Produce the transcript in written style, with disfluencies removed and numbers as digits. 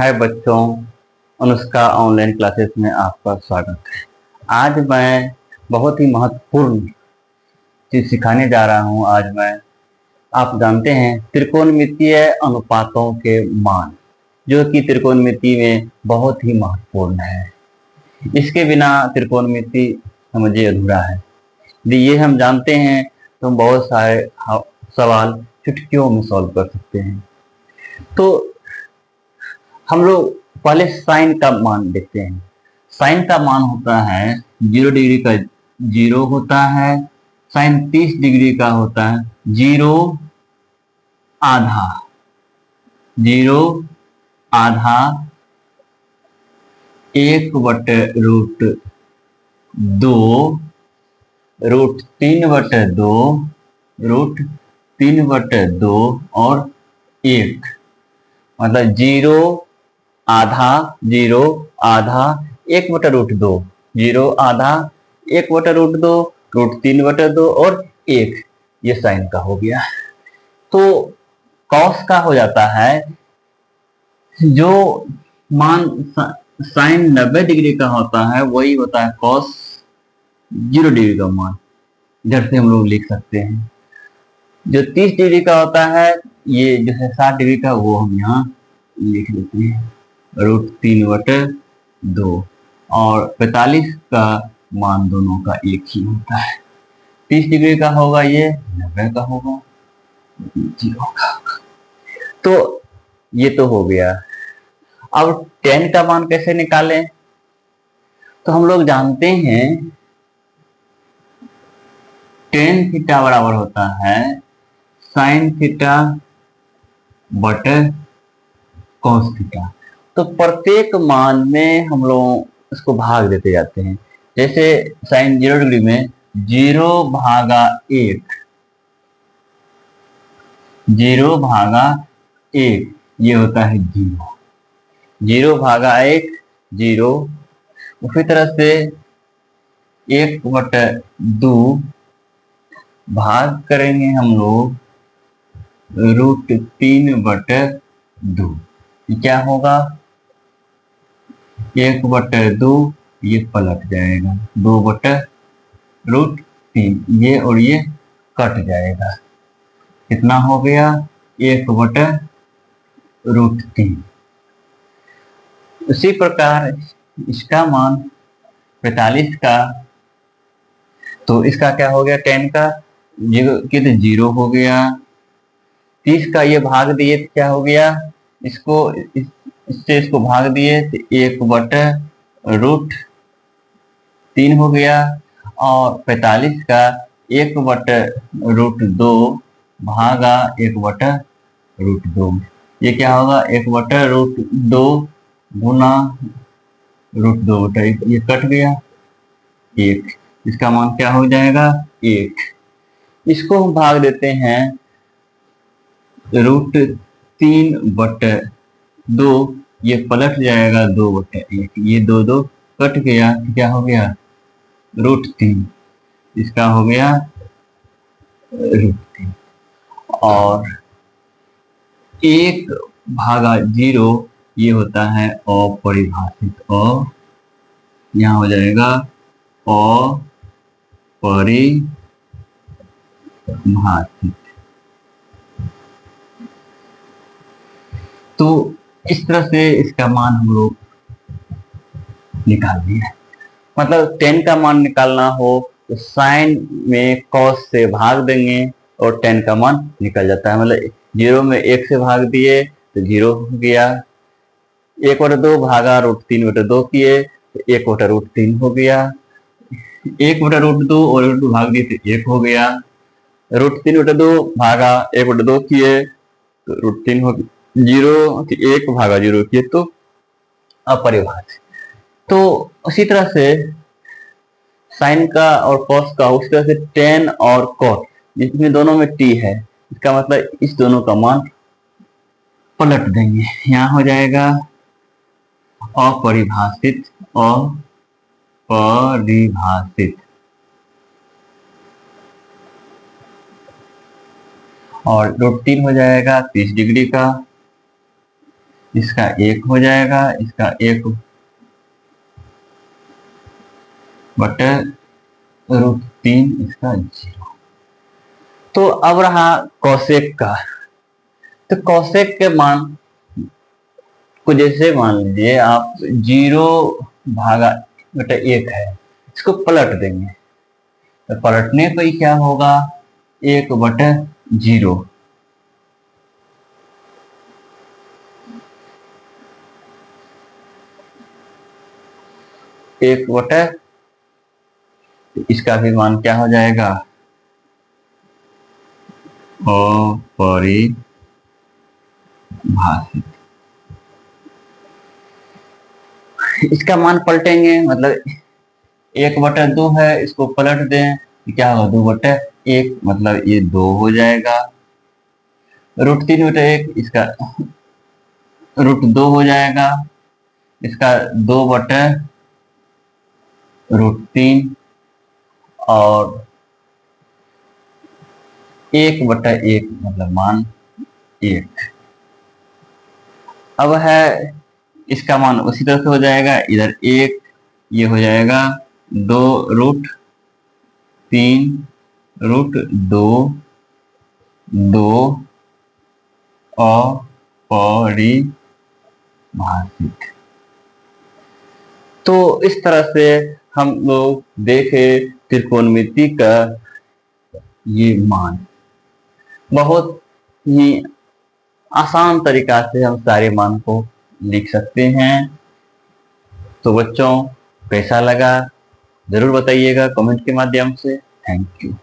हाय बच्चों, Anushka online classes में आपका स्वागत है। आज मैं बहुत ही महत्वपूर्ण चीज सिखाने जा रहा हूं। आप जानते हैं त्रिकोणमितीय अनुपातों के मान, जो कि त्रिकोणमिति में बहुत ही महत्वपूर्ण है। इसके बिना त्रिकोणमिति समझिए अधूरा है। यदि ये हम जानते हैं तो हम बहुत सारे सवाल चुटकियों में सॉल्व कर सकते हैं। तो हम लोग पहले साइन का मान देखते हैं। साइन का मान होता है 0 डिग्री का 0 होता है, साइन 30 डिग्री का होता है 0 आधा, 0 आधा 1/√2, √3/2, √3/2 और 1, मतलब 0 आधा 0 आधा 1/√2, 0 आधा 1/√2, √3/2 और 1, ये साइन का हो गया। तो कॉस का हो जाता है, जो मान साइन 90 डिग्री का होता है वही होता है कॉस 0 डिग्री का मान। इधर से हम लोग लिख सकते हैं। जो 30 डिग्री का होता है, ये जो है 60 डिग्री का, वो हम यहाँ लिख लेते हैं √3/2, और 45 का मान दोनों का एक ही होता है। 30 डिग्री का होगा ये, 90 का होगा, 0 का। तो ये तो हो गया। अब tan का मान कैसे निकालें? तो हम लोग जानते हैं tan थीटा बराबर होता है sin थीटा बटे cos थीटा। तो प्रत्येक मान में हम लोग इसको भाग देते जाते हैं। जैसे साइन 0 डिग्री में 0/1, 0/1 ये होता है 0, 0/1 0। उसी तरह से 1/2 भाग करेंगे हम लोग √3/2, क्या होगा 1/2, ये पलट जाएगा 2/√3, ये और ये कट जाएगा। कितना हो गया 1/√3। उसी प्रकार इसका मान 45 का, तो इसका क्या हो गया tan का, 0 हो गया। 30 का ये भाग दिए तो क्या हो गया, इससे इसको भाग दिए तो 1/√3 हो गया। और 45 का 1/√2 भागा 1/√2, ये क्या होगा 1/√2 गुना √2/1, ये कट गया 1, इसका मान क्या हो जाएगा 1। इसको हम भाग देते हैं √3/2, ये पलट जाएगा 2/1, ये 2 कट गया, क्या हो गया √3, इसका हो गया √3। और 1/0 ये होता है अपरिभाषित, और यहाँ हो जाएगा अपरिभाषित। तो इस तरह से इसका मान हम लोग निकाल दिए। मतलब tan का मान निकालना हो तो साइन में cos से भाग देंगे और tan का मान निकल जाता है। मतलब 0 में 1 से भाग दिए तो 0 हो गया, 1/2 भागा √3/2 किए तो 1/√3 हो गया, 1/√2 और √2 भाग दिए तो 1 हो गया, √3/2 भागा 1/2 किए तो √3 हो गया, 0 1 भागा 0 किए तो अपरिभाषित। तो उसी तरह से साइन का और कॉस का, उसी तरह से tan और cos, जिसमें दोनों में t है, इसका मतलब इस दोनों का मान पलट देंगे। यहाँ हो जाएगा अपरिभाषित, अपरिभाषित, और √3 हो जाएगा 30 डिग्री का, इसका 1 हो जाएगा, इसका 1/√3, इसका 0। तो अब रहा कोसेक का। तो कोसेक के मान को जैसे मान लीजिए आप 0/1 है, इसको पलट देंगे तो पलटने पर ही क्या होगा, 1/0। 1/, इसका भी मान क्या हो जाएगा, अपरिभाषित। इसका मान पलटेंगे, मतलब 1/2 है, इसको पलट दें क्या होगा, 2/1, मतलब ये 2 हो जाएगा। √3/1, इसका √2 हो जाएगा, इसका 2/√3 और 1/1, मतलब मान 1। अब है इसका मान उसी तरह से हो जाएगा, इधर 1, ये हो जाएगा 2√3√2, 2 अपरिभाषित। तो इस तरह से हम लोग देखे त्रिकोणमिति का ये मान। बहुत ही आसान तरीका से हम सारे मान को लिख सकते हैं। तो बच्चों कैसा लगा जरूर बताइएगा कमेंट के माध्यम से। Thank you.